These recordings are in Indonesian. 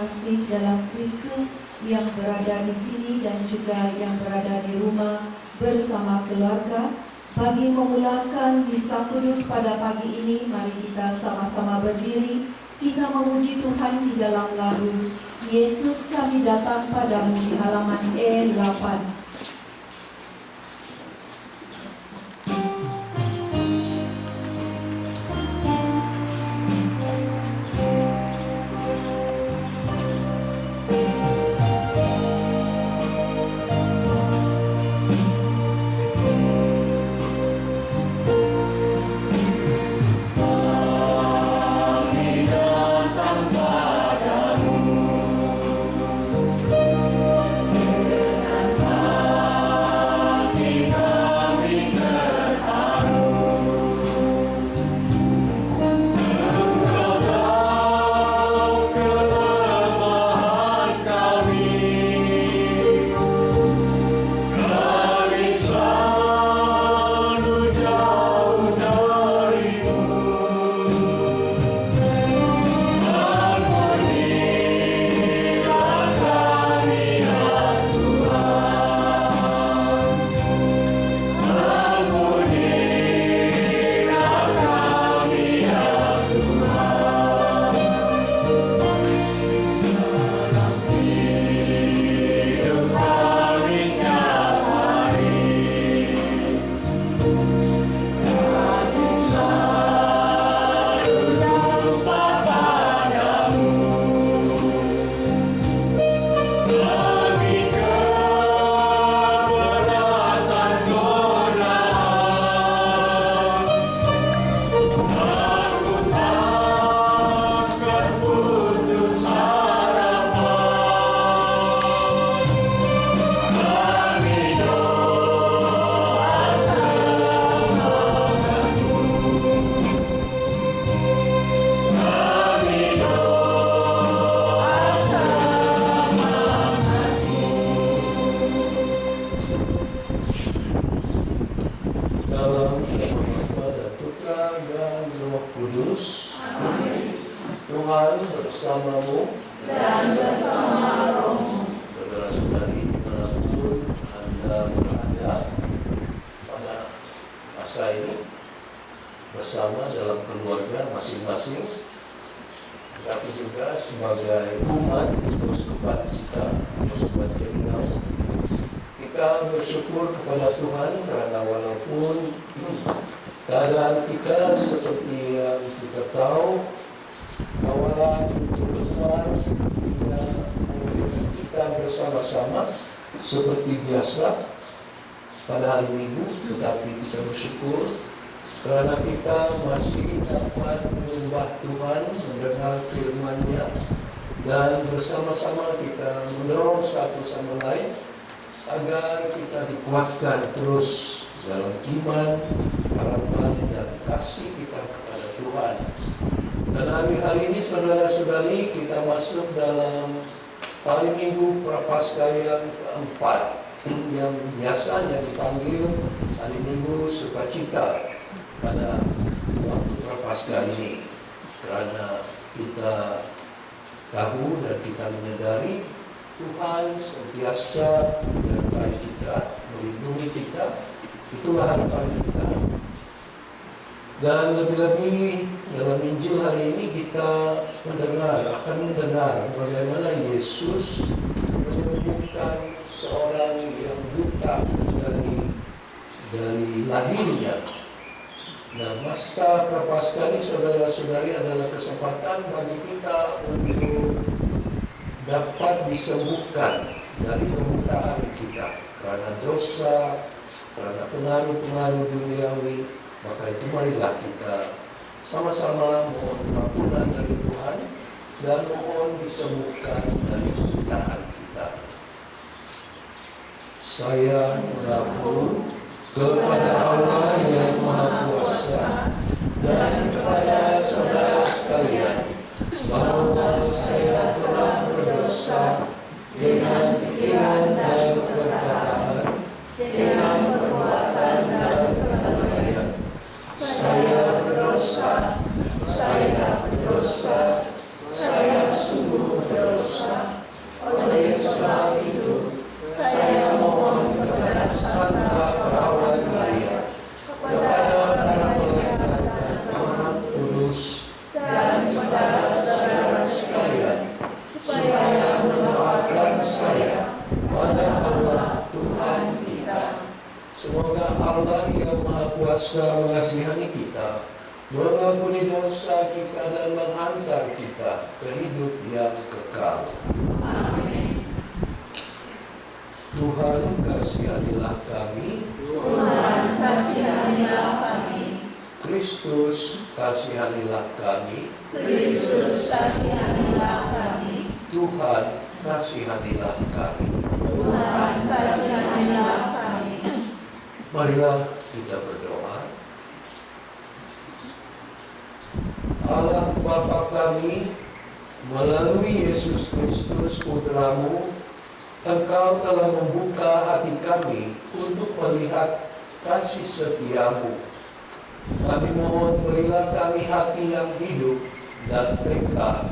kasih dalam Kristus yang berada di sini dan juga yang berada di rumah bersama keluarga. Bagi memulakan misa kudus pada pagi ini, mari kita sama-sama berdiri. Kita memuji Tuhan di dalam lagu Yesus kami datang padamu di halaman E8. Seperti biasa pada hari Minggu, tetapi kita bersyukur karena kita masih dapat menyembah Tuhan, mendengar firman-Nya, dan bersama-sama kita mendorong satu sama lain agar kita dikuatkan terus dalam iman, harapan, dan kasih kita kepada Tuhan. Dan hari-hari ini saudara-saudari, kita masuk dalam hari Minggu Prapaskah yang keempat, yang biasanya dipanggil hari Minggu Sukacita pada waktu Prapaskah ini, karena kita tahu dan kita menyadari Tuhan sentiasa menyertai kita, melindungi kita. Itulah harapan kita. Dan lebih-lebih dalam Injil hari ini kita akan mendengar bagaimana Yesus menyembuhkan seorang yang buta dari lahirnya. Nah, masa Prapaskah ini saudara-saudari adalah kesempatan bagi kita untuk dapat disembuhkan dari kebutaan kita karena dosa, karena pengaruh-pengaruh duniawi. Maka itu marilah kita sama-sama mohon ampunan dari Tuhan dan mohon disembuhkan dari kebutaan kita. Saya mengaku kepada Allah yang Maha Kuasa dan kepada saudara sekalian bahwa saya telah berdosa dengan pikiran dan perkataan, dengan perbuatan dan kelalaian. Saya berdosa, saya sungguh berdosa. kuasa mengasihani kita, mengampuni dosa kita dan menghantar kita ke hidup yang kekal. Amin. Tuhan kasihanilah kami. Tuhan kasihanilah kami. Kristus kasihanilah kami. Kristus kasihanilah kami. Tuhan kasihanilah kami. Tuhan kasihanilah kami. Marilah kita berdoa. Allah Bapa kami, melalui Yesus Kristus Putra-Mu, Engkau telah membuka hati kami untuk melihat kasih setia-Mu. Kami mohon berilah kami hati yang hidup dan peka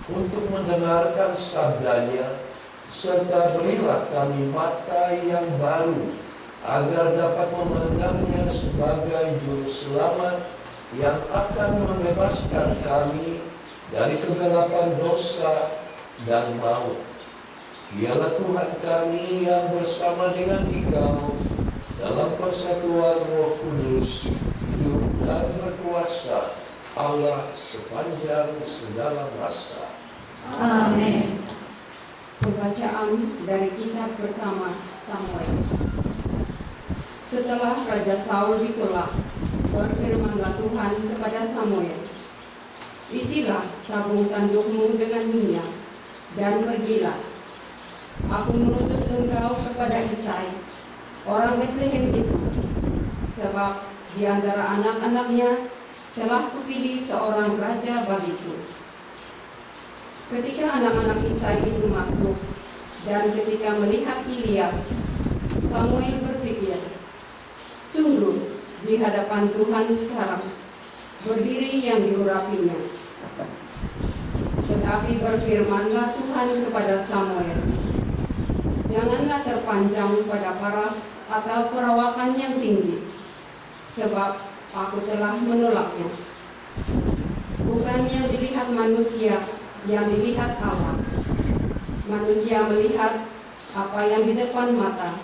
untuk mendengarkan sabdanya, serta berilah kami mata yang baru agar dapat memandangnya sebagai juru selamat yang akan membebaskan kami dari kegelapan dosa dan maut. Dialah Tuhan kami yang bersama dengan Engkau dalam persatuan Roh Kudus, hidup dan berkuasa Allah sepanjang segala masa. Amin. Pembacaan dari kitab pertama Samuel. Setelah Raja Saul ditolak, berfirmanlah Tuhan kepada Samuel, "Isilah tabung tandukmu dengan minyak, dan pergilah. Aku mengutus engkau kepada Isai, orang Betlehem itu, sebab di antara anak-anaknya telah kupilih seorang raja bagiku." Ketika anak-anak Isai itu masuk, dan ketika melihat Eliab, Samuel berpikir, "Sungguh di hadapan Tuhan sekarang berdiri yang diurapinya." Tetapi berfirmanlah Tuhan kepada Samuel, "Janganlah terpancang pada paras atau perawakan yang tinggi, sebab aku telah menolaknya. Bukan yang dilihat manusia, yang dilihat Allah. Manusia melihat apa yang di depan mata,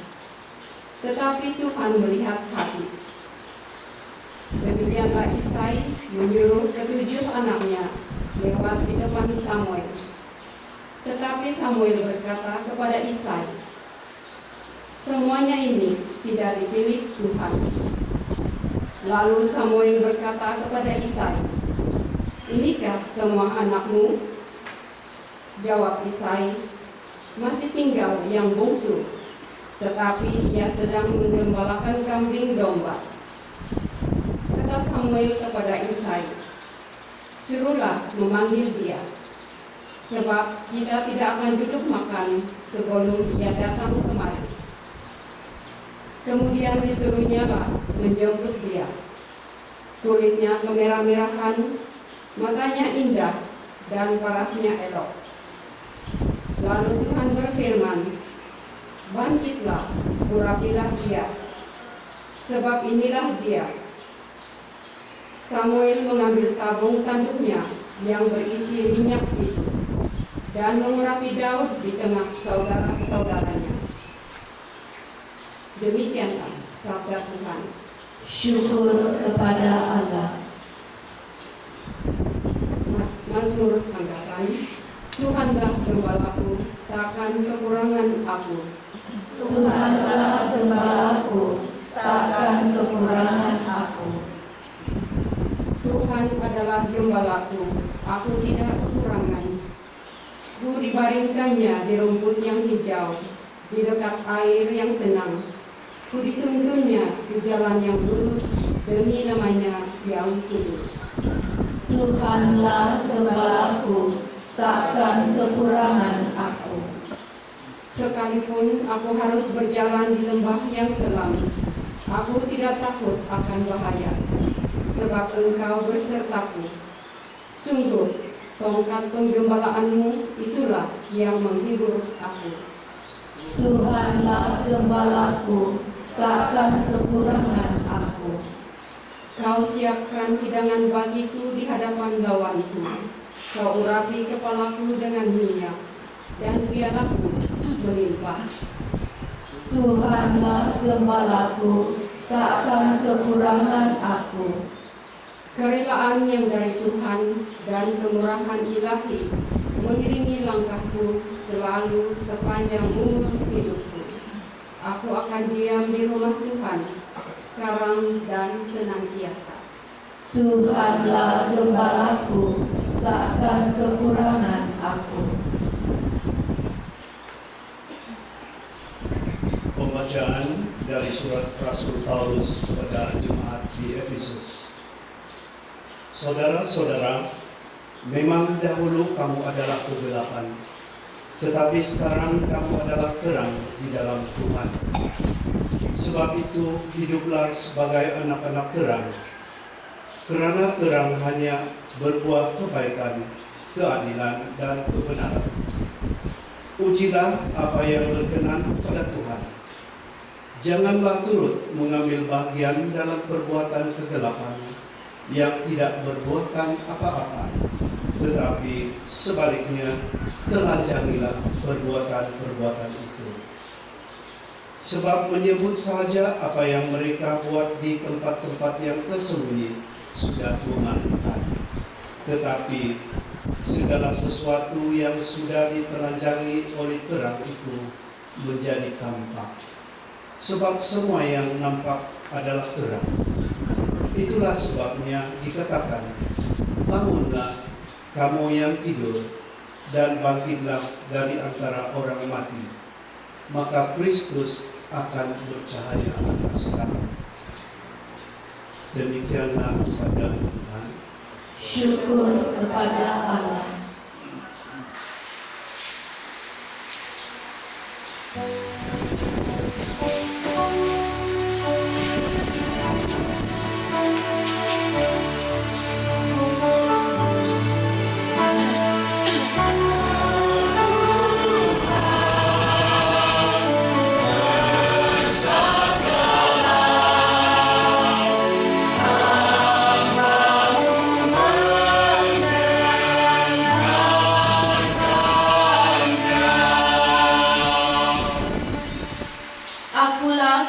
tetapi Tuhan melihat hati." Demikianlah Isai menyuruh ketujuh anaknya lewat di depan Samuel. Tetapi Samuel berkata kepada Isai, "Semuanya ini tidak dipilih Tuhan." Lalu Samuel berkata kepada Isai, "Inikah semua anakmu?" Jawab Isai, "Masih tinggal yang bungsu, tetapi ia sedang menggembalakan kambing domba." Kata Samuel kepada Isai, "Suruhlah memanggil dia, sebab kita tidak akan duduk makan sebelum ia datang kemari." Kemudian disuruhnya lah menjemput dia. Kulitnya kemerah-merahan, matanya indah, dan parasnya elok. Lalu Tuhan berfirman, "Bangkitlah, urapilah dia, sebab inilah dia." Samuel mengambil tabung tanduknya yang berisi minyak itu, dan mengurapi Daud di tengah saudara-saudaranya. Demikianlah sabda Tuhan. Syukur kepada Allah. Mazmur anggapan, "Tuhanlah gembalaku, takkan kekurangan aku." Tuhanlah gembalaku, takkan kekurangan aku. Tuhan adalah gembalaku, aku tidak kekurangan. Ku dibaringkannya di rumput yang hijau, di dekat air yang tenang. Ku dituntunnya di jalan yang lurus, demi namanya yang kudus. Tuhanlah gembalaku, takkan kekurangan aku. Sekalipun aku harus berjalan di lembah yang kelam, aku tidak takut akan bahaya, sebab Engkau bersertaku. Sungguh, tongkat penggembalaanmu itulah yang menghibur aku. Tuhanlah gembalaku, takkan kekurangan aku. Kau siapkan hidangan bagiku di hadapan lawanku. Kau urapi kepalaku dengan minyak, dan pialaku melimpah. Tuhanlah gembalaku, takkan kekurangan aku. Kerelaan yang dari Tuhan dan kemurahan ilahi mengiringi langkahku selalu sepanjang umur hidupku. Aku akan diam di rumah Tuhan sekarang dan senantiasa. Tuhanlah gembalaku, takkan kekurangan aku. Pembacaan dari surat Rasul Paulus kepada jemaat di Efesus. Saudara-saudara, memang dahulu kamu adalah kegelapan, tetapi sekarang kamu adalah terang di dalam Tuhan. Sebab itu, hiduplah sebagai anak-anak terang, karena terang hanya berbuah kebaikan, keadilan, dan kebenaran. Ujilah apa yang berkenan pada Tuhan. Janganlah turut mengambil bagian dalam perbuatan kegelapan yang tidak berbuahkan apa-apa, tetapi sebaliknya telanjangilah perbuatan-perbuatan itu. Sebab menyebut saja apa yang mereka buat di tempat-tempat yang tersembunyi sudah memalukan. Tetapi segala sesuatu yang sudah ditelanjangi oleh terang itu menjadi tampak. Sebab semua yang nampak adalah terang. Itulah sebabnya dikatakan, bangunlah kamu yang tidur, dan bangkitlah dari antara orang mati, maka Kristus akan bercahaya atas kamu. Demikianlah sabda Tuhan. Syukur kepada Allah.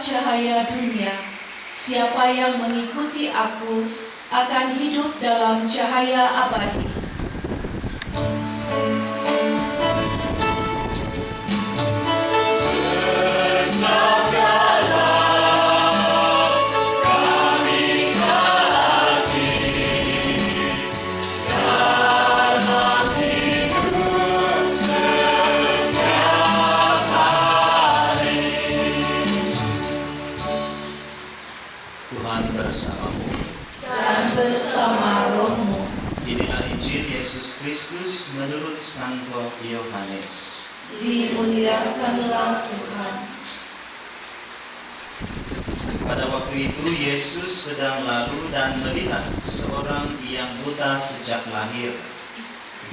Cahaya dunia, siapa yang mengikuti aku akan hidup dalam cahaya abadi. Dan bersama rohmu. Inilah Injil Yesus Kristus menurut Santo Yohanes. Dimuliakanlah Tuhan. Pada waktu itu Yesus sedang lalu dan melihat seorang yang buta sejak lahir.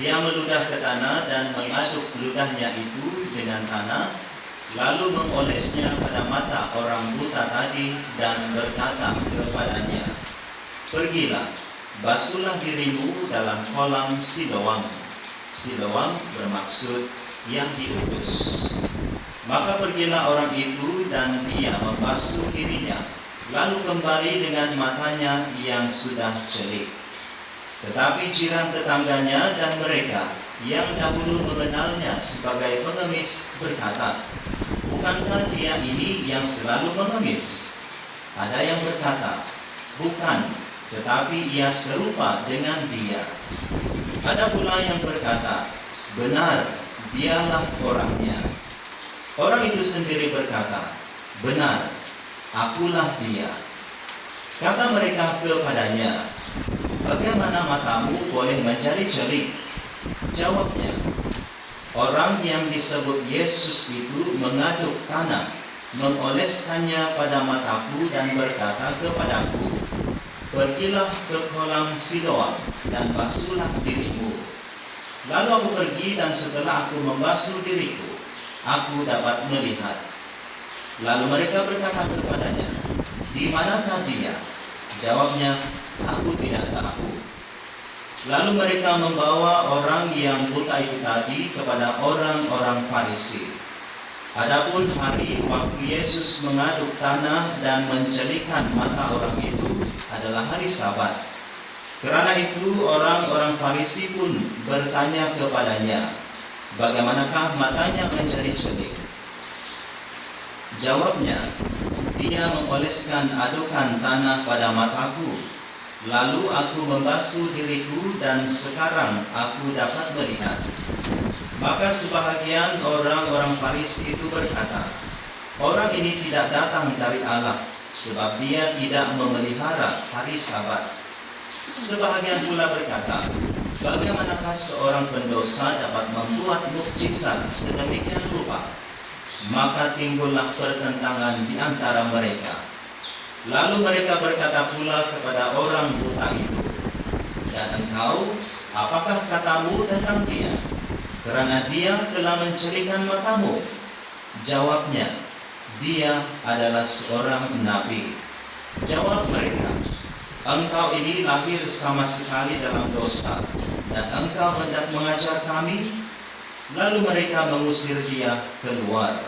Dia meludah ke tanah dan mengaduk ludahnya itu dengan tanah, lalu mengolesnya pada mata orang buta tadi dan berkata kepadanya, "Pergilah, basuhlah dirimu dalam kolam Siloam." Siloam bermaksud yang diutus. Maka pergilah orang itu dan dia membasuh dirinya, lalu kembali dengan matanya yang sudah celik. Tetapi jiran tetangganya dan mereka yang dahulu mengenalnya sebagai pengemis berkata, "Bukankah dia ini yang selalu mengemis?" Ada yang berkata, "Bukan, tetapi ia serupa dengan dia." Ada pula yang berkata, "Benar, dialah orangnya." Orang itu sendiri berkata, "Benar, akulah dia." Kata mereka kepadanya, "Bagaimana matamu boleh menjadi celik?" Jawabnya, "Orang yang disebut Yesus itu mengaduk tanah, mengoleskannya pada mataku dan berkata kepadaku, 'Pergilah ke kolam Siloam dan basuhlah dirimu.' Lalu aku pergi dan setelah aku membasuh diriku, aku dapat melihat." Lalu mereka berkata kepadanya, "Di manakah dia?" Jawabnya, "Aku tidak tahu." Lalu mereka membawa orang yang buta itu tadi kepada orang-orang Farisi. Adapun hari waktu Yesus mengaduk tanah dan mencelikkan mata orang itu adalah hari Sabat. Karena itu orang-orang Farisi pun bertanya kepadanya, bagaimanakah matanya menjadi celik? Jawabnya, dia mengoleskan adukan tanah pada mataku, lalu aku membasuh diriku dan sekarang aku dapat melihat. Maka sebahagian orang-orang Farisi itu berkata, orang ini tidak datang dari Allah, sebab dia tidak memelihara hari Sabat. Sebahagian pula berkata, bagaimanakah seorang pendosa dapat membuat mukjizat sedemikian rupa? Maka timbullah pertentangan di antara mereka. Lalu mereka berkata pula kepada orang buta itu, dan engkau, apakah katamu tentang dia? Karena dia telah mencelikan matamu. Jawabnya, dia adalah seorang nabi. Jawab mereka, engkau ini lahir sama sekali dalam dosa, dan engkau hendak mengajar kami? Lalu mereka mengusir dia keluar.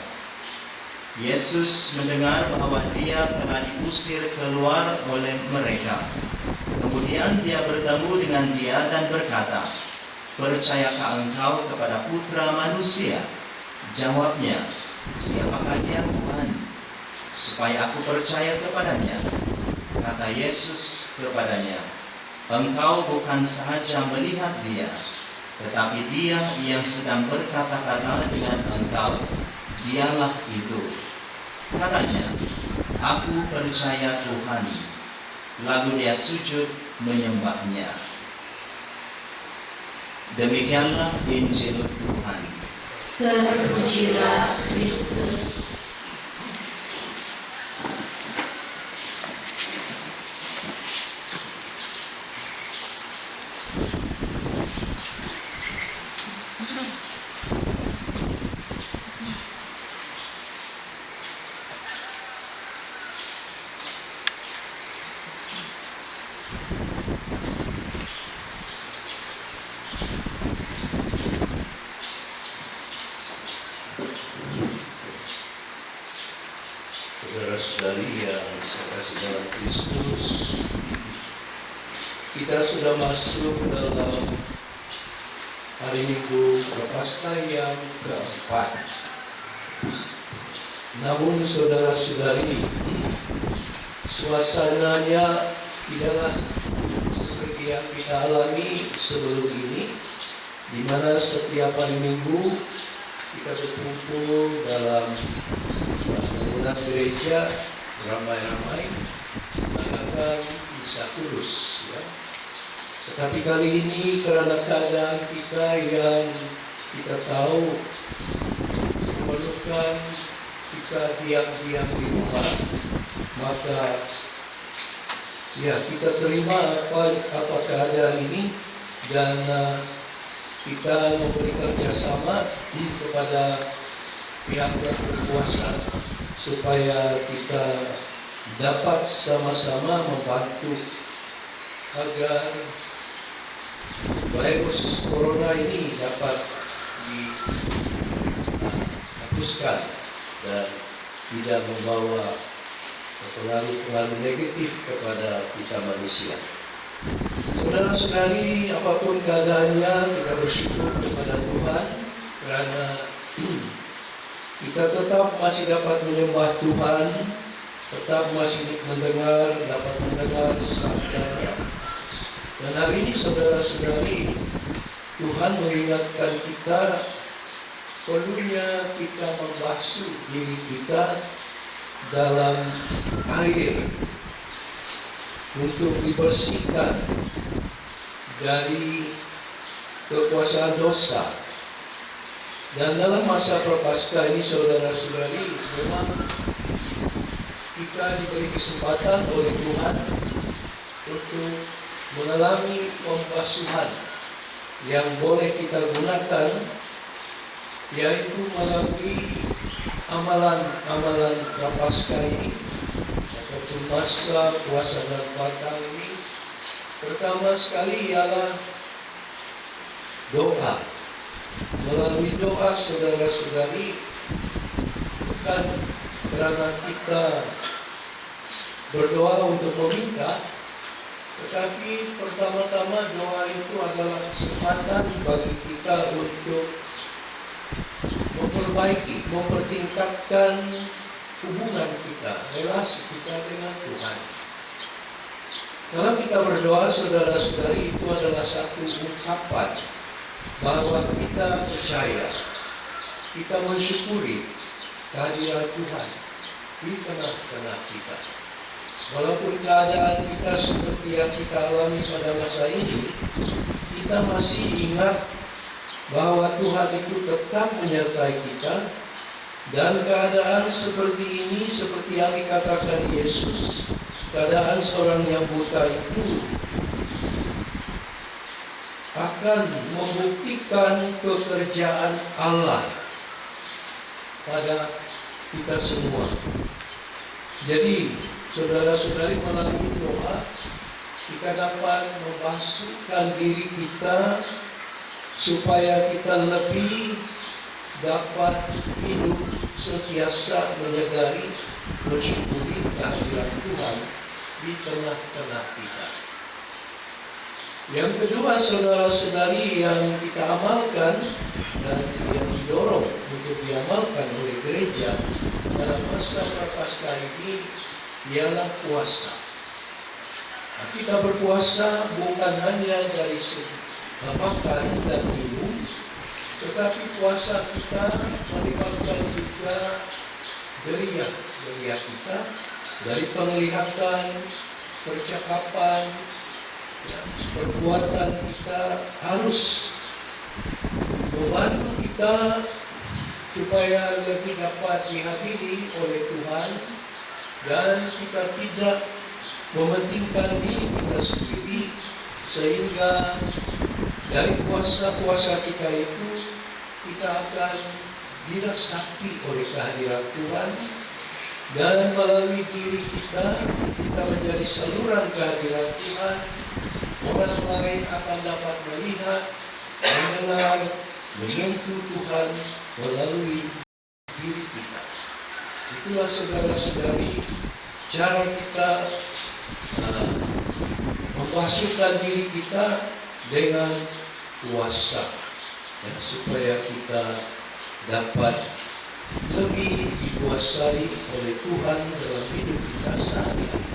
Yesus mendengar bahwa dia telah diusir keluar oleh mereka. Kemudian dia bertemu dengan dia dan berkata, percayakah engkau kepada Putra Manusia? Jawabnya, siapakah dia Tuhan, supaya aku percaya kepadanya? Kata Yesus kepadanya, engkau bukan sahaja melihat dia, tetapi dia yang sedang berkata-kata dengan engkau, dialah itu. Katanya, aku percaya Tuhan. Lalu dia sujud menyembahnya. Demikianlah Injil Tuhan. Terpujilah Kristus. Saudara-saudari yang saya kasih dalam Kristus, kita sudah masuk dalam hari Minggu Prapaskah yang keempat. Namun saudara-saudari, suasananya tidaklah seperti yang kita alami sebelum ini, di mana setiap hari Minggu kita berkumpul dalam bangunan gereja ramai-ramai mengadakan misa kudus, ya. Tetapi kali ini karena keadaan kita yang kita tahu memerlukan kita diam-diam di rumah, maka ya kita terima apa keadaan ini dan kita memberi kerjasama kepada pihak yang berkuasa supaya kita dapat sama-sama membantu agar virus corona ini dapat dihapuskan dan tidak membawa pengaruh-pengaruh negatif kepada kita manusia. Saudara-saudari, apapun keadaannya, kita bersyukur kepada Tuhan karena kita tetap masih dapat menyembah Tuhan, tetap masih dapat mendengar sabda. Dan hari ini saudara-saudari, Tuhan mengingatkan kita perlunya kita membasuh diri kita dalam air untuk dibersihkan dari kekuasaan dosa. Dan dalam masa Prapaskah ini saudara-saudari, memang kita diberi kesempatan oleh Tuhan untuk mengalami pembasuhan yang boleh kita gunakan, yaitu melalui amalan-amalan Prapaskah ini ataupun masa puasa dan Natal ini. Pertama sekali ialah doa. Melalui doa saudara-saudari bukan karena kita berdoa untuk meminta, tetapi pertama-tama doa itu adalah kesempatan bagi kita untuk memperbaiki, mempertingkatkan hubungan kita, relasi kita dengan Tuhan. Kalau kita berdoa, saudara-saudari, itu adalah satu ungkapan bahwa kita percaya, kita mensyukuri kehadiran Tuhan di tengah-tengah kita. Walaupun keadaan kita seperti yang kita alami pada masa ini, kita masih ingat bahwa Tuhan itu tetap menyertai kita. Dan keadaan seperti ini, seperti yang dikatakan Yesus, keadaan seorang yang buta itu akan membuktikan pekerjaan Allah pada kita semua. Jadi, saudara-saudari, melalui doa kita dapat membasuhkan diri kita supaya kita lebih dapat hidup sentiasa menyadari, mensyukuri kehadiran Tuhan di tengah-tengah kita. Yang kedua, saudara-saudari, yang kita amalkan dan yang didorong untuk diamalkan oleh gereja dalam masa Prapaskah ini ialah puasa. Nah, kita berpuasa bukan hanya dari segi makan dan minum, tetapi puasa kita melibatkan juga geria kita dari penglihatan, percakapan, perbuatan kita harus membantu kita supaya lebih dapat dihadiri oleh Tuhan, dan kita tidak mementingkan diri kita sendiri, sehingga dari puasa-puasa kita itu kita akan diresapi oleh kehadiran Tuhan, dan melalui diri kita menjadi saluran kehadiran Tuhan. Orang lain akan dapat melihat, mengenal, menyentuh Tuhan melalui diri kita. Itulah, saudara-saudari, cara kita membasuhkan diri kita dengan puasa, ya, supaya kita dapat lebih dikuasai oleh Tuhan dalam hidup kita sehari-hari.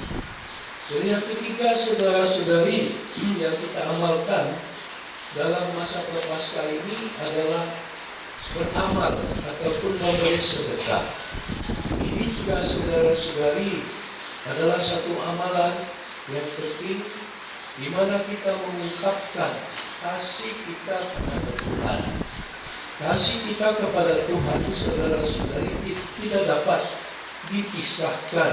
Dan yang ketiga, saudara-saudari, yang kita amalkan dalam masa Prapaskah ini adalah beramal ataupun memberi sedekah. Ini juga, saudara-saudari, adalah satu amalan yang penting, di mana kita mengungkapkan kasih kita kepada Tuhan. Kasih kita kepada Tuhan, saudara-saudari, tidak dapat dipisahkan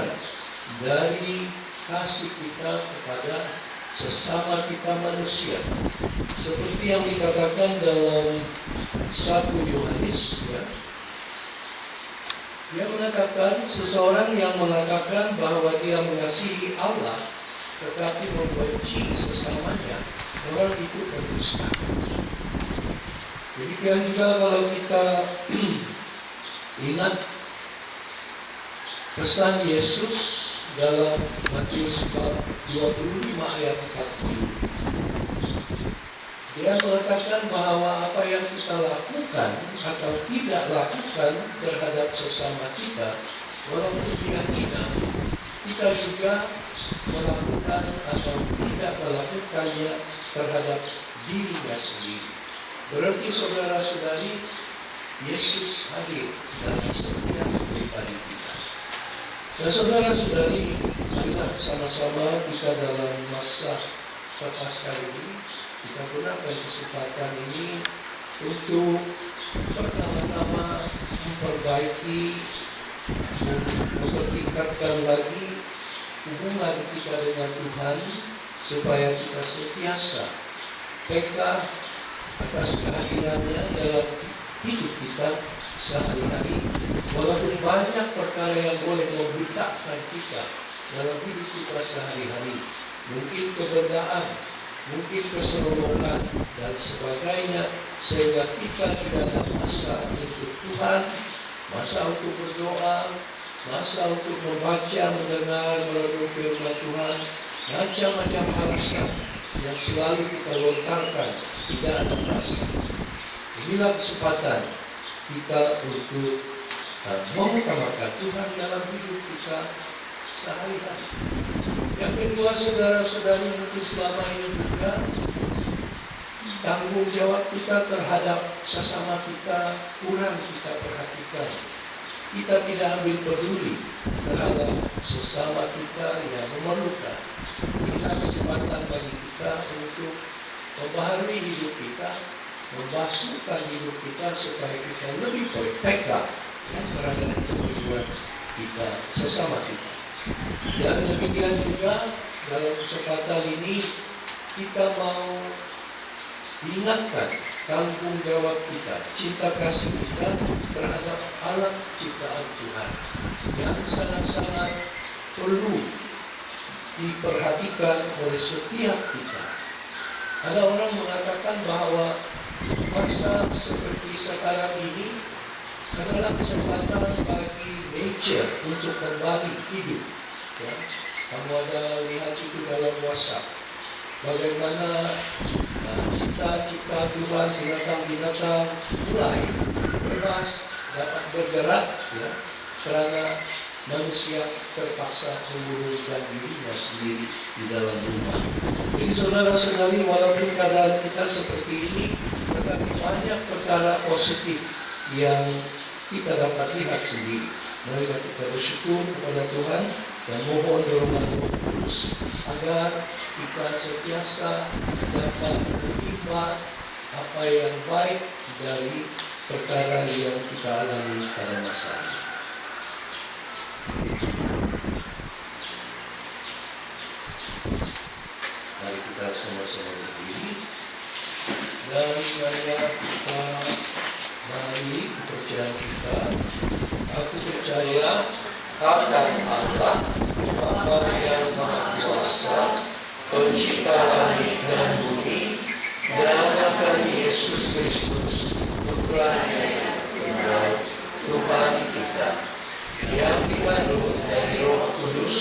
dari kasih kita kepada sesama kita manusia. Seperti yang dikatakan dalam 1 Yohanes, ya, dia mengatakan, seseorang yang mengatakan bahwa dia mengasihi Allah tetapi membenci sesamanya, orang itu berdusta. Demikian juga kalau kita ingat pesan Yesus dalam Matius 25 ayat 40. Dia mengatakan bahwa apa yang kita lakukan atau tidak lakukan terhadap sesama kita, walaupun dia hina, kita juga melakukan atau tidak melakukannya terhadap dirinya sendiri. Berarti, saudara-saudari, Yesus hadir dalam setiap pribadi kita. Dan saudara-saudari, marilah sama-sama kita dalam masa Prapaskah ini, kita gunakan kesempatan ini untuk pertama-tama memperbaiki, mempertingkatkan lagi hubungan kita dengan Tuhan, supaya kita sentiasa peka atas kehadirannya dalam hidup kita sehari-hari. Walaupun banyak perkara yang boleh membutakan kita dalam hidup kita sehari-hari, mungkin kebendaan, mungkin keseronokan dan sebagainya, sehingga kita tidak ada masa untuk Tuhan, masa untuk berdoa, masa untuk membaca, mendengar, merenung firman Tuhan, macam-macam alasan yang selalu kita lontarkan, tidak ada rasa. Inilah kesempatan kita untuk mengutamakan Tuhan dalam hidup kita sehari-hari. Yang kedua, saudara-saudari, mungkin selama ini juga tanggung jawab kita terhadap sesama kita kurang kita perhatikan. Kita tidak ambil peduli terhadap sesama kita yang memerlukan. Inilah kesempatan bagi kita untuk membaharui hidup kita, membasuhkan hidup kita supaya kita lebih peka yang terhadap keperluan kita sesama kita. Dan demikian juga dalam kesempatan ini kita mau diingatkan tanggung jawab kita, cinta kasih kita terhadap alam ciptaan Tuhan yang sangat-sangat perlu diperhatikan oleh setiap kita. Ada orang mengatakan bahwa masa seperti sekarang ini adalah kesempatan bagi nature untuk kembali hidup. Ya. Kamu ada lihat itu dalam WhatsApp. Bagaimana cipta-cipta Tuhan, binatang-binatang mulai bebas dapat bergerak, ya, karena manusia terpaksa mengurungkan dirinya sendiri di dalam rumah. Jadi saudara-saudari, walaupun keadaan kita seperti ini, tetapi banyak perkara positif yang kita dapat lihat sendiri. Mari kita bersyukur kepada Tuhan dan mohon dorongan Roh Kudus agar kita sentiasa dapat menerima apa yang baik dari perkara yang kita alami pada masa ini. Mari kita sama-sama berdiri dan marilah kita mari kepercayaan kita. Aku percaya akan Allah, Bapa yang Maha Kuasa, Pencipta langit dan bumi, dan akan Yesus Kristus, Putra-Nya yang tunggal, Tuhan kita, yang dikandung dari Roh Kudus,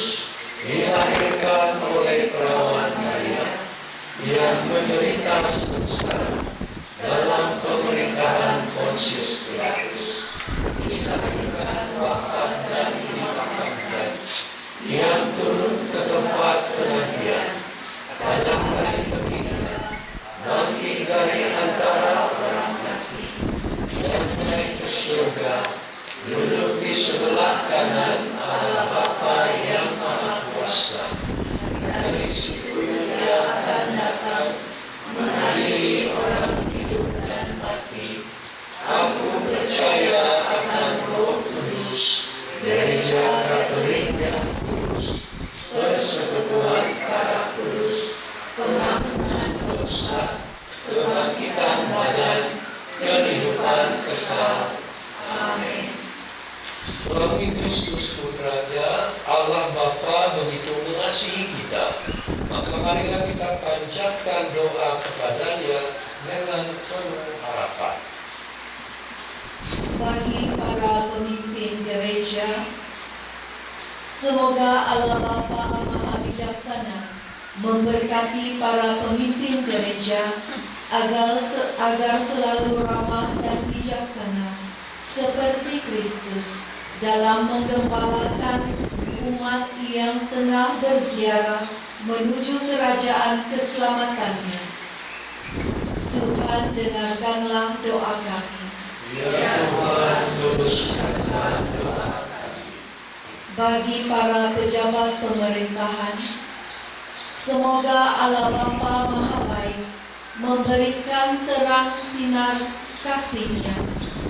dilahirkan oleh perawan Maria, yang menderita sengsara dalam pemerintahan Pontius Pilatus, disalibkan, wafat dan dimakamkan, yang turun ke tempat penantian, pada hari ketiga bangkit dari antara orang mati, dan naik ke surga, duduk di sebelah kanan Allah Bapa yang Maha Kuasa. Dari situ Dia akan datang mengadili orang hidup dan mati. Aku percaya akan Roh Kudus, Gereja Katolik yang kudus, persekutuan para kudus, pengampunan dosa, kebangkitan badan, kehidupan kekal. Amin. Melalui Kristus Putra-Nya, Allah Bapa begitu mengasihi kita, maka marilah kita panjatkan doa kepada-Nya dengan penuh harapan. Bagi para pemimpin gereja, semoga Allah Bapa Maha Bijaksana memberkati para pemimpin gereja agar selalu ramah dan bijaksana seperti Kristus dalam menggembalakan umat yang tengah berziarah menuju kerajaan keselamatannya. Tuhan, dengarkanlah doa kami. Ya Tuhan, luruskanlah doa kami. Bagi para pejabat pemerintahan, semoga Allah Bapa Maha Baik memberikan terang sinar kasih-Nya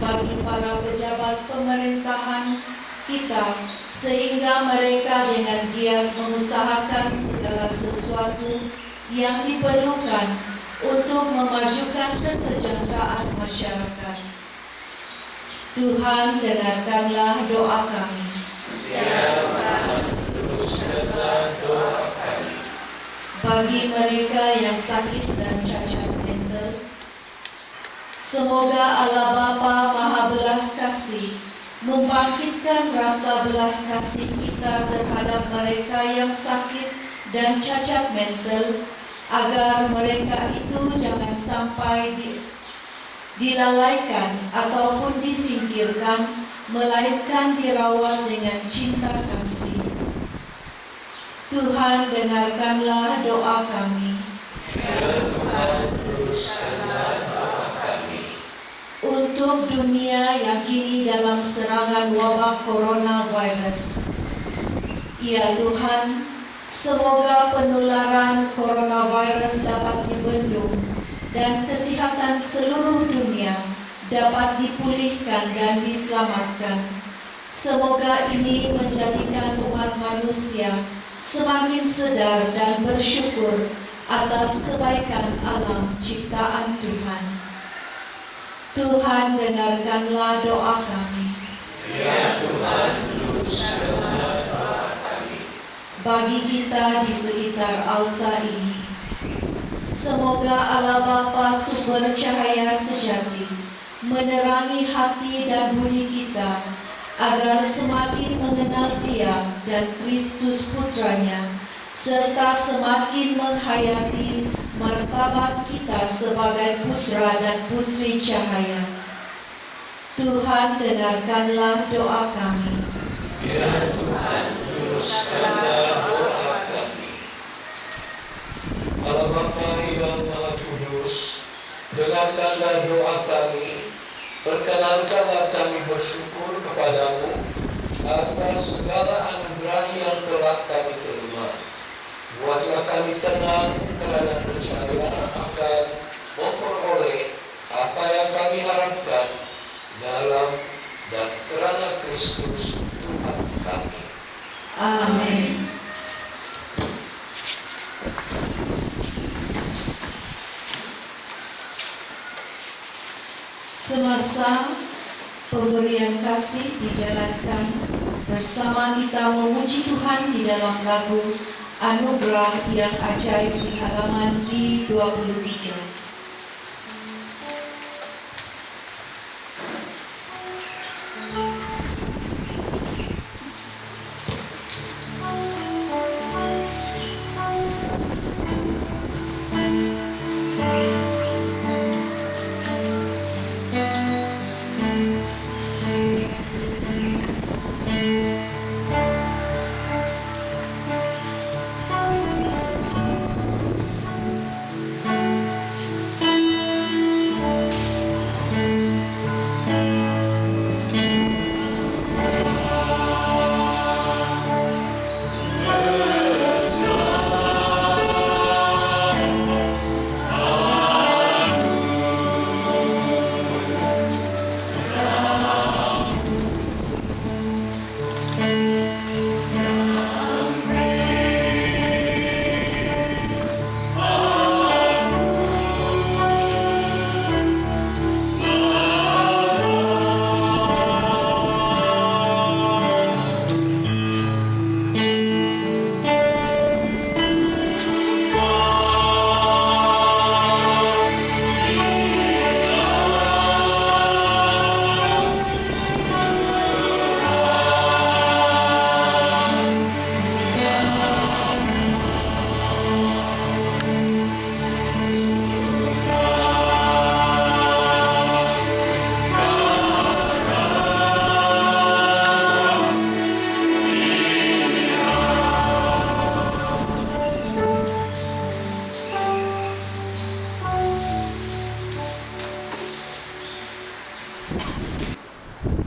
bagi para pejabat pemerintahan kita, sehingga mereka dengan giat mengusahakan segala sesuatu yang diperlukan untuk memajukan kesejahteraan masyarakat. Tuhan, dengarkanlah doa kami. Ya Tuhan, luruskanlah doa kami. Bagi mereka yang sakit dan cacat mental, semoga Allah Bapa Maha Belas Kasih membangkitkan rasa belas kasih kita terhadap mereka yang sakit dan cacat mental, agar mereka itu jangan sampai dilalaikan ataupun disingkirkan, melainkan dirawat dengan cinta kasih. Tuhan, dengarkanlah doa kami. Untuk dunia yang kini dalam serangan wabah coronavirus, ya Tuhan, semoga penularan coronavirus dapat dibendung dan kesehatan seluruh dunia dapat dipulihkan dan diselamatkan. Semoga ini menjadikan umat manusia semakin sadar dan bersyukur atas kebaikan alam ciptaan Tuhan. Tuhan, dengarkanlah doa kami. Ya Tuhan, luruskanlah doa kami. Bagi kita di sekitar altar ini, semoga Allah Bapa sumber cahaya sejati menerangi hati dan budi kita, agar semakin mengenal Dia dan Kristus Putranya, serta semakin menghayati martabat kita sebagai putra dan putri cahaya. Tuhan, dengarkanlah doa kami. Ya Tuhan, luruskanlah doa kami. Allah Bapa yang Maha Kudus, dengarkanlah doa kami. Perkenankanlah kami bersyukur kepadamu atas segala anugerah yang telah kami terima. Buatlah kami tenang kerana percaya akan memperoleh apa yang kami harapkan dalam dan kerana Kristus Tuhan kami. Amin. Semasa pemberian kasih dijalankan, bersama kita memuji Tuhan di dalam lagu Anugerah yang Ajaib di halaman D23.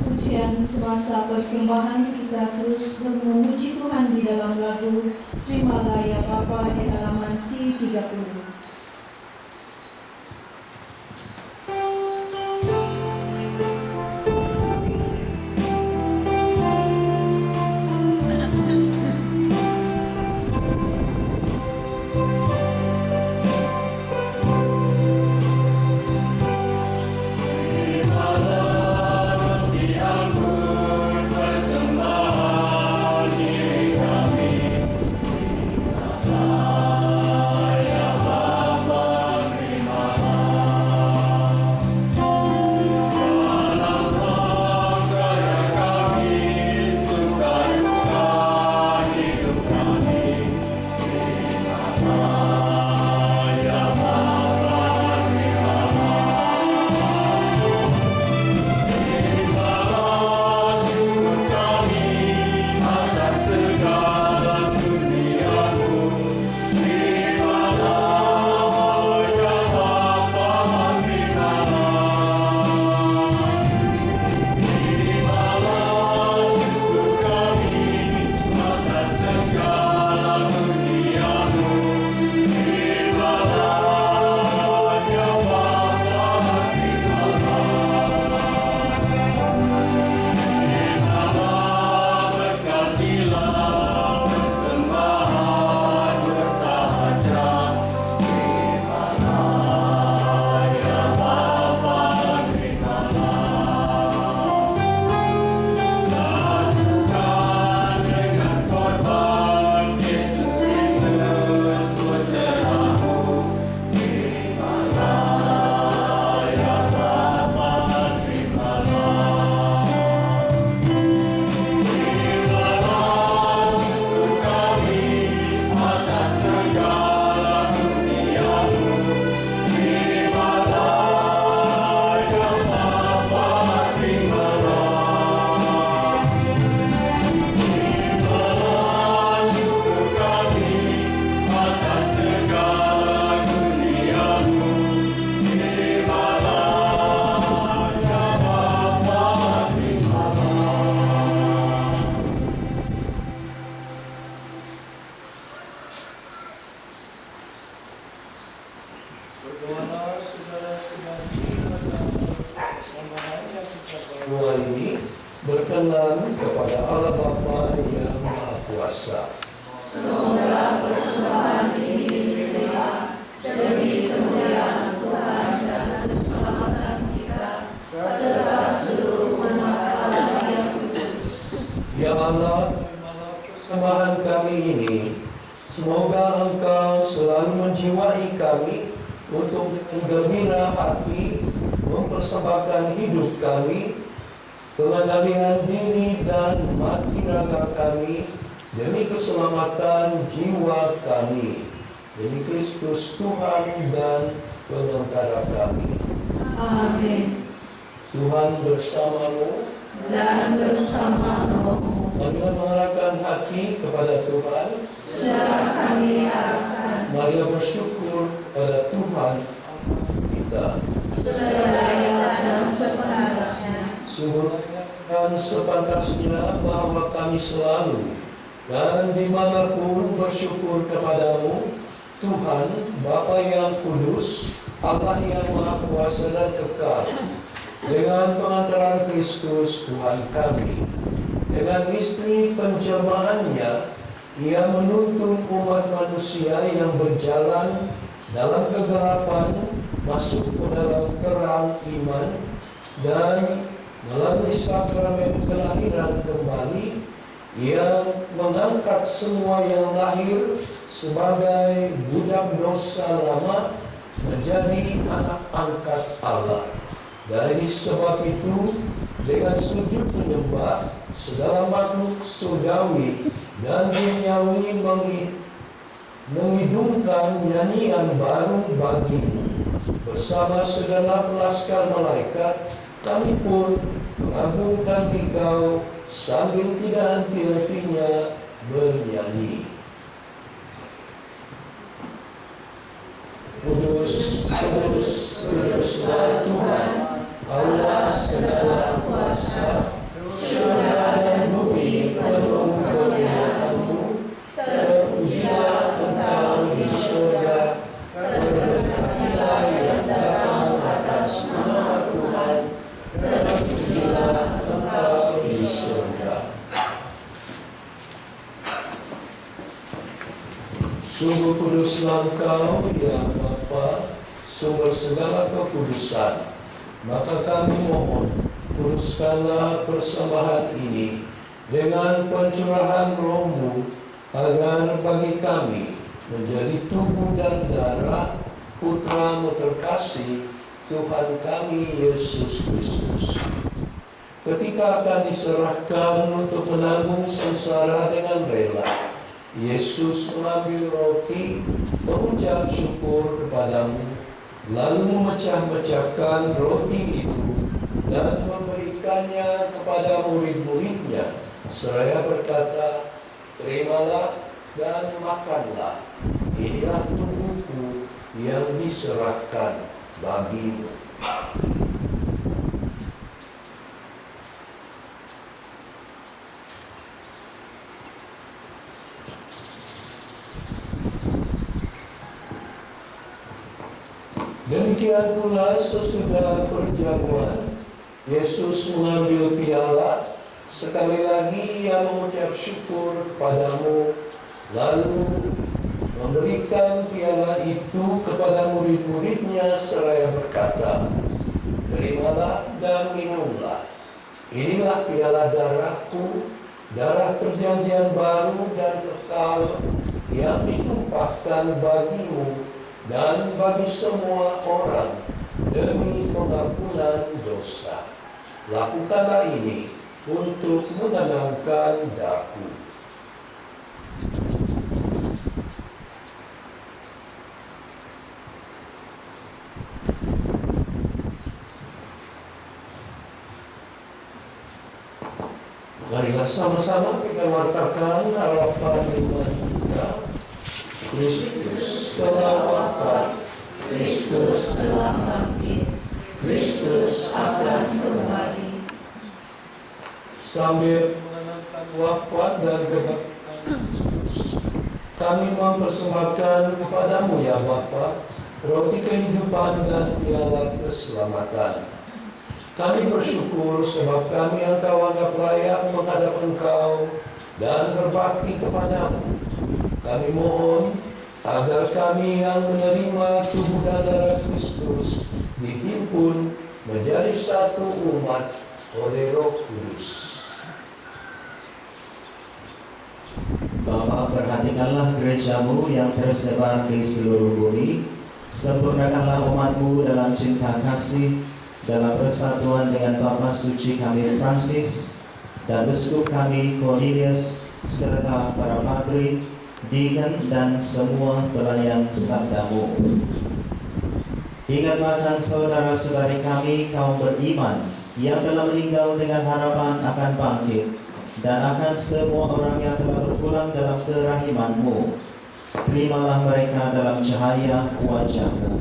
Pujian semasa persembahan kita terus memuji Tuhan di dalam lagu Terimalah ya Bapa di halaman C30. Ya semua ini berkenan kepada Allah Bapa yang Maha Kuasa. Semoga persembahan ini diterima demi kemuliaan Tuhan dan keselamatan kita serta seluruh umat Allah yang kudus. Ya Allah, terimalah persembahan kami ini. Semoga Engkau selalu menjiwai kami untuk dengan gembira hati mempersembahkan hidup kami, pengendalian diri dan mati raga kami demi keselamatan jiwa kami, demi Kristus Tuhan dan Pengantara kami. Amin. Tuhan bersamamu. Dan bersama rohmu, Marilah mengarahkan hati kepada Tuhan. sudah kami arahkan Marilah bersyukur kepada Tuhan kita. sedaya dan sepantasnya. Sungguh dan sepantasnya bahwa kami selalu dan dimanapun bersyukur kepadamu, Tuhan, Bapa yang kudus, Allah yang Maha Kuasa dan kekal, dengan pengantaran Kristus Tuhan kami. Dengan misteri penjelmaannya, Ia menuntun umat manusia yang berjalan dalam kegelapan masuk ke dalam terang iman, dan melalui sakramen kelahiran kembali, Ia mengangkat semua yang lahir sebagai budak dosa lama menjadi anak angkat Allah. Dari sebab itu, dengan sujud menyembah, segala makhluk surgawi dan duniawi mengidungkan nyanyian baru bagimu. Bersama segenap laskar malaikat, kami pun mengagungkan Dikau sambil tidak henti-hentinya bernyanyi. Kudus, kudus, kuduslah Tuhan, Allah segala kuasa, surga dan bumi penuh kemuliaan-Mu. Terpujilah Engkau di surga, terberkatilah yang datang atas nama Tuhan, terpujilah Engkau di surga. Sungguh kuduslah Engkau, ya Bapa, sumber segala kekudusan. Maka kami mohon, kuduskanlah persembahan ini dengan pencurahan Roh-Mu, agar bagi kami menjadi tubuh dan darah Putra-Mu terkasih, Tuhan kami Yesus Kristus. Ketika akan diserahkan untuk menanggung sengsara dengan rela, Yesus mengambil roti, mengucap syukur kepadamu, lalu memecah-mecahkan roti itu dan memberikannya kepada murid-muridnya, seraya berkata, "Terimalah dan makanlah, inilah tubuhku yang diserahkan bagimu." Demikian pula sesudah perjamuan, Yesus mengambil piala, sekali lagi Ia mengucap syukur kepadamu, lalu memberikan piala itu kepada murid-muridnya seraya berkata, "Terimalah dan minumlah, inilah piala darahku, darah perjanjian baru dan kekal yang ditumpahkan bagimu dan bagi semua orang demi pengampunan dosa. Lakukanlah ini untuk menenangkan daku." Marilah sama-sama kita wartakan harapan iman kita. Kristus telah wafat, Kristus telah bangkit, Kristus akan kembali. Sambil mengenangkan wafat dan kebangkitan Kristus, kami mempersembahkan kepadamu ya Bapa, roti kehidupan dan piala keselamatan. Kami bersyukur sebab kami Engkau anggap layak menghadap Engkau dan berbakti kepadamu. Kami mohon agar kami yang menerima tubuh dan darah Kristus dihimpun menjadi satu umat oleh Roh Kudus. Bapa, perhatikanlah gerejamu yang tersebar di seluruh bumi. Sempurnakanlah umatmu dalam cinta kasih, dalam persatuan dengan Bapa Suci kami Francis dan Uskup kami Cornelius, serta para padri, deacon, dan semua pelayan sabdamu. Ingatlah akan saudara-saudari kami kaum beriman yang telah meninggal dengan harapan akan bangkit, dan akan semua orang yang telah berpulang dalam kerahiman-Mu. Terimalah mereka dalam cahaya wajah-Mu.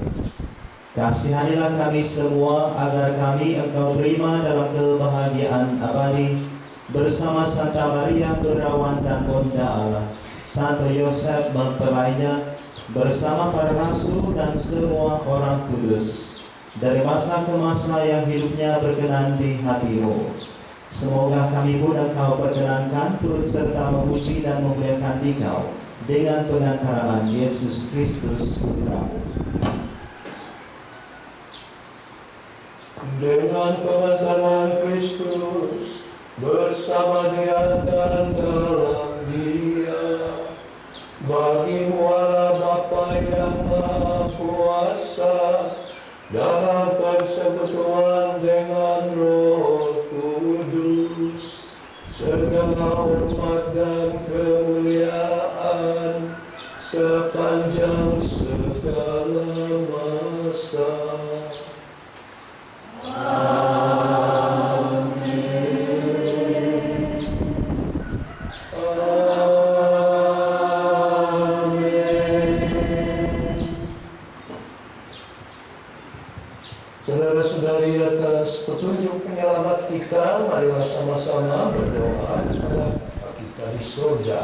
Kasihanilah kami semua agar kami Engkau terima dalam kebahagiaan abadi bersama Santa Maria Perawan dan Bonda Allah, Santo Yosef mempelainya, bersama para rasul dan semua orang kudus, dari masa ke masa yang hidupnya berkenan di hati-Mu. Semoga kami pun Engkau perkenankan turut serta memuji dan memuliakan Dikau dengan pengantaraan Yesus Kristus Putra-Mu. Dengan pengantaran Kristus bersama Dia dan dalam Dia, bagi-Mu Allah Bapa yang Maha Kuasa, dalam persekutuan dengan Roh Kudus, segala hormat dan kemuliaan sepanjang segala masa. Saudara-saudari, atas petunjuk penyelamat kita, marilah sama-sama berdoa kepada Bapa kita di surga.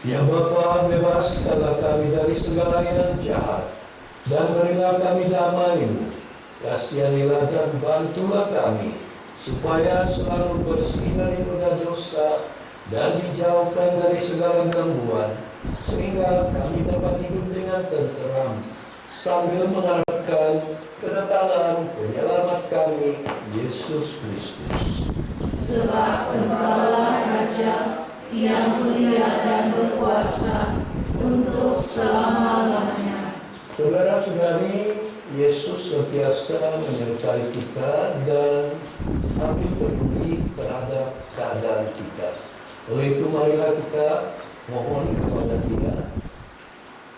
Ya Bapa, bebaskanlah kami dari segala yang jahat, dan berilah kami damai-Mu. Kasihanilah dan bantulah kami, supaya selalu bersih dari noda dosa, dan dijauhkan dari segala gangguan, sehingga kami dapat hidup dengan tenteram, sambil mengharapkan kedatangan penyelamat kami, Yesus Kristus. Sebab Engkaulah Raja yang mulia dan berkuasa untuk selama-lamanya. Saudara-saudari, Yesus sentiasa menyertai kita dan ambil peduli terhadap keadaan kita. Oleh itu marilah kita mohon kepada Dia,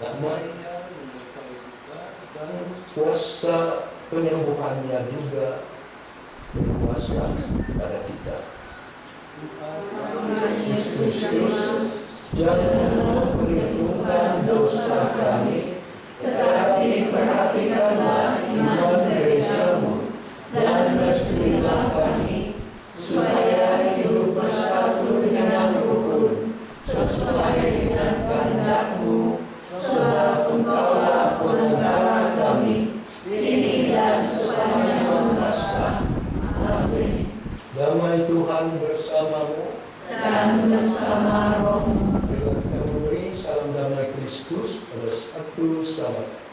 damai-Nya menyertai kita dan kuasa penyembuhannya juga berkuasa pada kita. Tuhan Yesus Kristus, Jangan perhitungkan dosa kami, tetapi perhatikanlah iman gerejamu dan restuilah kami, supaya hidup bersatu dengan rukun, sesuai dengan kehendak-Mu, sebab Engkaulah penentara kami, kini dan sepanjang masa. Amin. Damai Tuhan bersamamu Dan bersama rohmu. Bila kita memberi salam damai Kristus pada satu sahabat.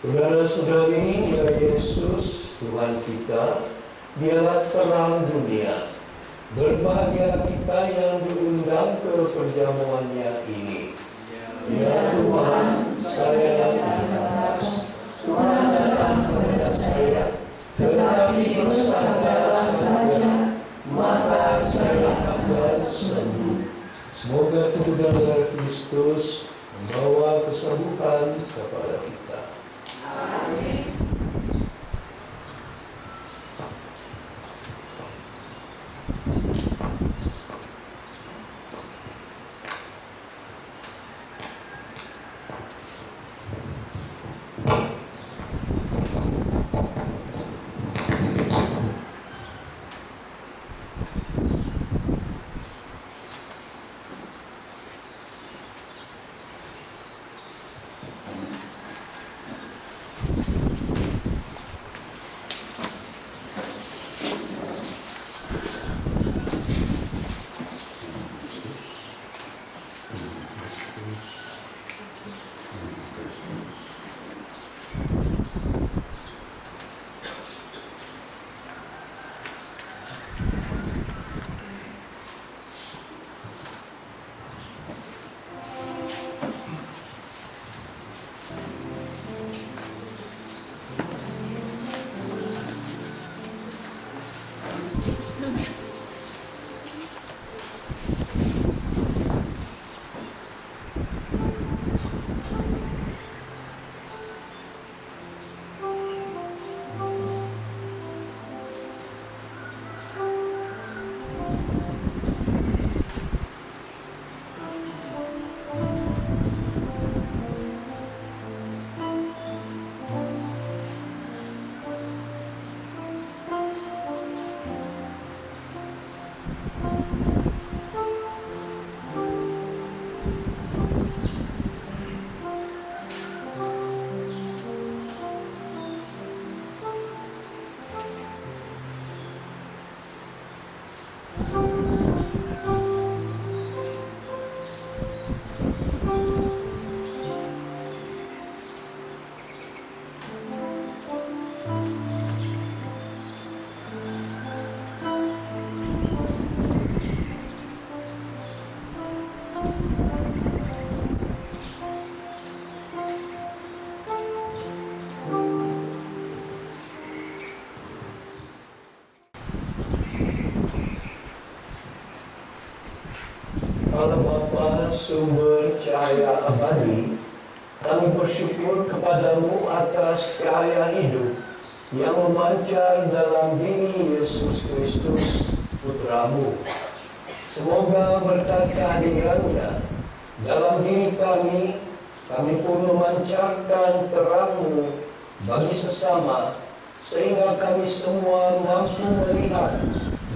Saudara-saudari, ya Yesus, Tuhan kita, Dialah terang dunia. Berbahagia kita yang diundang ke perjamuannya ini. Ya Tuhan, saya di atas, Tuhan datang kepada saya, tetapi bersabarlah saja, maka saya akan sembuh. Semoga tubuh dan darah Kristus membawa kesembuhan kepada kita. Amin. Allah Bapa, sumber cahaya abadi, kami bersyukur kepadamu atas cahaya hidup yang memancar dalam diri Yesus Kristus, Putramu. Semoga berkat kehadirannya dalam diri kami pun memancarkan terang-Mu bagi sesama, sehingga kami semua mampu melihat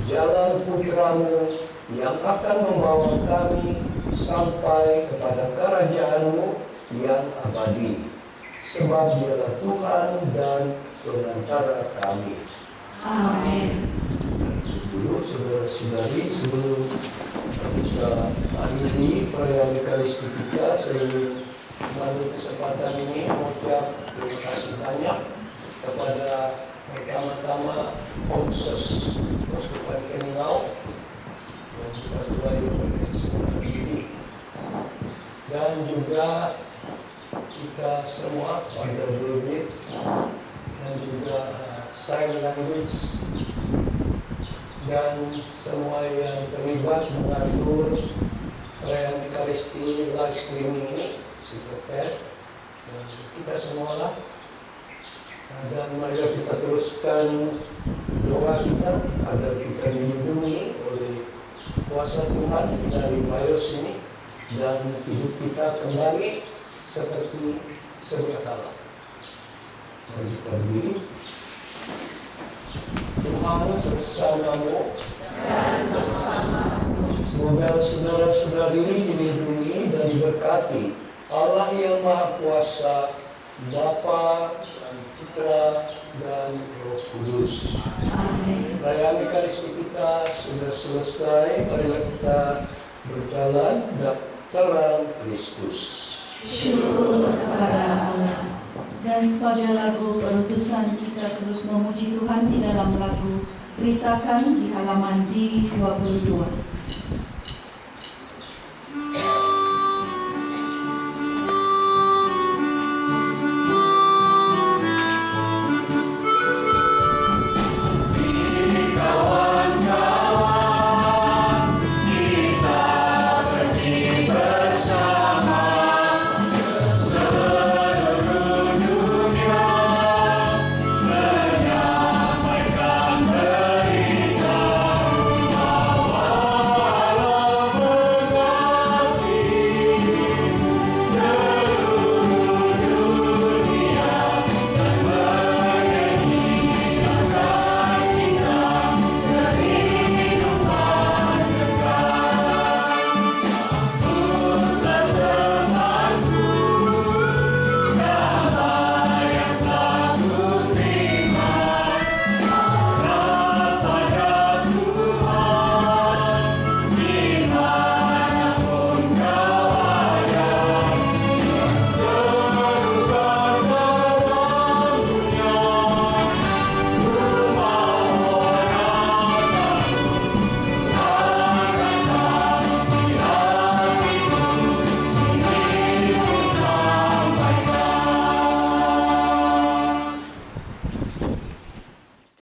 jalan Putra-Mu yang akan membawa kami sampai kepada kerajaan-Mu yang abadi. Sebab Dialah Tuhan dan Penantara kami. Amin. Dulu saudara-saudari, sebelum kita akhiri perayaan Ekaristi kita, saya ingin mengambil kesempatan ini mengucap terima kasih banyak kepada pertama-tama Ponsus Uskupan Keningau yang kita tuai berdiri, dan juga kita semua pada David dan juga sign language dan semua yang terlibat mengatur perayaan Ekaristi live streaming ini, sekretariat dan kita semualah. Dan mari kita teruskan doa kita agar kita dilindungi oleh kuasa Tuhan dari virus ini dan hidup kita kembali seperti sedia kala. Mari kita berdiri. Tuhan bersamamu. Semoga saudara-saudari dilindungi dan diberkati Allah yang Maha Kuasa, Bapa dan Putra dan Roh Kudus. Amin. Perayaan Ekaristi kita sudah selesai. Marilah kita berjalan dan terang Kristus. Syukur kepada Allah. Dan sebagai lagu perutusan kita terus memuji Tuhan di dalam lagu Beritakan di halaman D22.